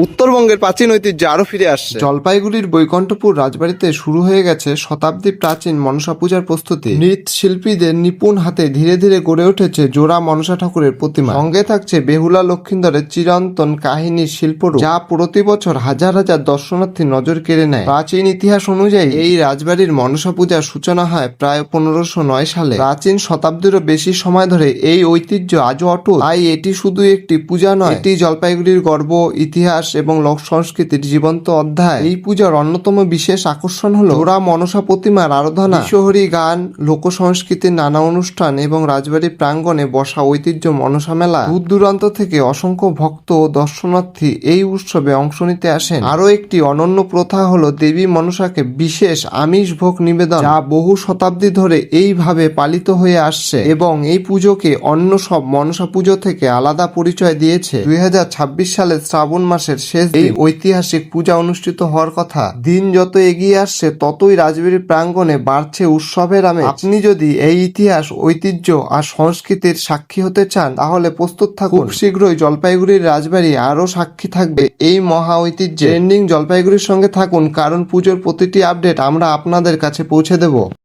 উত্তরবঙ্গের প্রাচীন ঐতিহ্য আরো ফিরে আসছে। জলপাইগুড়ির বৈকুণ্ঠপুর রাজবাড়িতে শুরু হয়ে গেছে শতাব্দী প্রাচীন মনসা পূজার প্রস্তুতি। নৃত্যশিল্পীদের নিপুণ হাতে ধীরে ধীরে গড়ে উঠেছে জোড়া মনসা ঠাকুরের প্রতিমা। সঙ্গে থাকছে বেহুলা লক্ষিন্দরের চিরন্তন কাহিনীর শিল্পরূপ, যা প্রতি বছর হাজার হাজার দর্শনার্থী নজর কেড়ে নেয়। প্রাচীন ইতিহাস অনুযায়ী এই রাজবাড়ির মনসা পূজার সূচনা হয় প্রায় 1509 সালে। প্রাচীন শতাব্দীরও বেশি সময় ধরে এই ঐতিহ্য আজও অটুট। তাই এটি শুধু একটি পূজা নয়, এটি জলপাইগুড়ির গর্ব, ইতিহাস এবং লোক সংস্কৃতির জীবন্ত অধ্যায়। এই পূজার অন্যতম বিশেষ আকর্ষণ হলো জোড়া মনসা প্রতিমার আরাধনা, বিশ্বহরি গান, লোক সংস্কৃতির নানা অনুষ্ঠান এবং রাজবাড়ির প্রাঙ্গণে বসা ঐতিহ্য মনসা মেলা। দূর দূরান্ত থেকে অসংখ্য ভক্ত ও দর্শনার্থী এই উৎসবে অংশ নিতে আসেন। আরও একটি অনন্য প্রথা হলো দেবী মনসাকে বিশেষ আমিষ ভোগ নিবেদন, যা বহু শতাব্দী ধরে এইভাবে পালিত হয়ে আসছে এবং এই পুজোকে অন্য সব মনসা পুজো থেকে আলাদা পরিচয় দিয়েছে। 2026 সালের শ্রাবণ মাসের শেষ এই ঐতিহাসিক পূজা অনুষ্ঠিত হওয়ার কথা। দিন যত এগিয়ে আসছে ততই রাজবাড়ির প্রাঙ্গণে বাড়ছে উৎসবের আমেজ। আপনি যদি এই ইতিহাস, ঐতিহ্য আর সংস্কৃতির সাক্ষী হতে চান তাহলে প্রস্তুত থাকুন। খুব শীঘ্রই জলপাইগুড়ির রাজবাড়ি আরও সাক্ষী থাকবে এই মহা ঐতিহ্যে। ট্রেন্ডিং জলপাইগুড়ির সঙ্গে থাকুন, কারণ পুজোর প্রতিটি আপডেট আমরা আপনাদের কাছে পৌঁছে দেব।